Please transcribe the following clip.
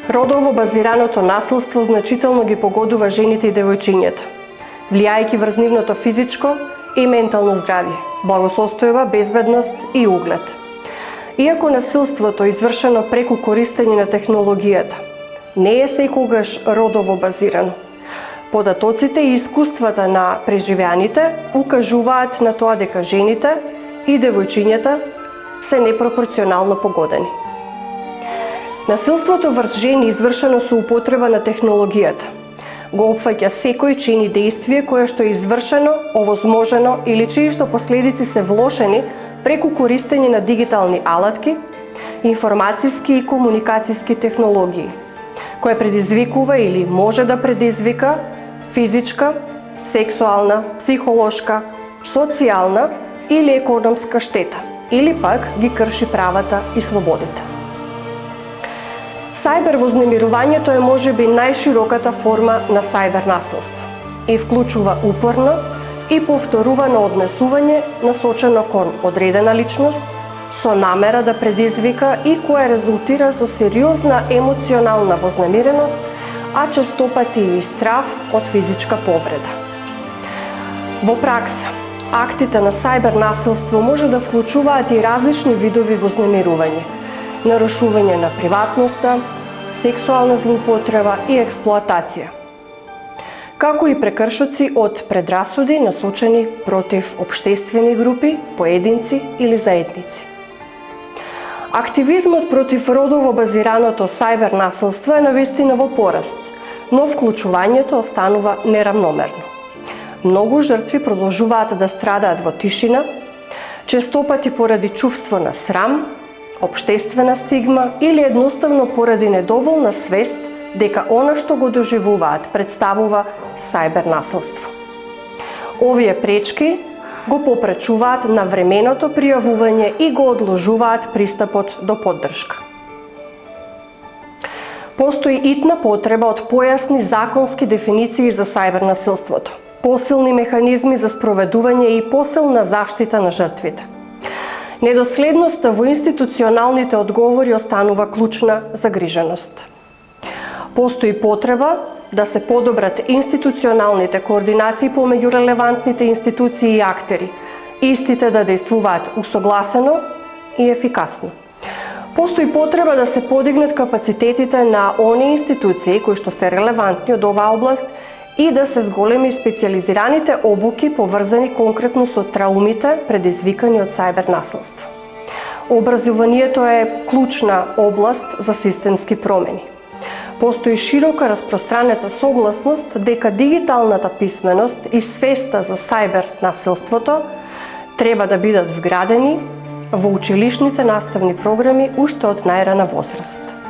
Родово базираното насилство значително ги погодува жените и девојчињата, влијајќи врз нивното физичко и ментално здравје, благосостојба, безбедност и углед. Иако насилството извршено преку користење на технологијата не е секогаш родово базирано, податоците и искуствата на преживеаните укажуваат на тоа дека жените и девојчињата се непропорционално погодени. Насилството врз жени извршено со употреба на технологијата го опфаќа секој чин и дејствие кое што е извршено, овозможено или чии што последици се влошени преку користење на дигитални алатки, информацијски и комуникацијски технологии, која предизвикува или може да предизвика физичка, сексуална, психолошка, социјална или економска штета, или пак ги крши правата и слободите. Сајбер вознемирувањето е можеби најшироката форма на сајбер насилство и вклучува упорно и повторувано однесување насочено кон одредена личност со намера да предизвика и која резултира со сериозна емоционална вознемиреност, а честопати и страв од физичка повреда. Во пракса, актите на сајбер насилство може да вклучуваат и различни видови вознемирување, нарушување на приватноста, сексуална злоупотреба и експлоатација, како и прекршоци од предрасуди насочени против општествени групи, поединци или заедници. Активизмот против родово базираното сајбер насилство е навистина во пораст, но вклучувањето останува неравномерно. Многу жртви продолжуваат да страдаат во тишина, честопати поради чувство на срам, општествена стигма или едноставно поради недоволна свест дека она што го доживуваат представува сајбер насилство. Овие пречки го попречуваат на временото пријавување и го одложуваат пристапот до поддршка. Постои итна потреба од појасни законски дефиниции за сајбер насилството, посилни механизми за спроведување и посилна заштита на жртвите. Недоследноста во институционалните одговори останува клучна загриженост. Постои потреба да се подобрат институционалните координации помеѓу релевантните институции и актери, истите да действуваат усогласено и ефикасно. Постои потреба да се подигнат капацитетите на оние институции кои што се релевантни од оваа област и да се зголеми специјализираните обуки поврзани конкретно со траумите предизвикани од сајбер насилство. Образованието е клучна област за системски промени. Постои широка распространета согласност дека дигиталната писменост и свеста за сајбер насилството треба да бидат вградени во училишните наставни програми уште од најрана возраст.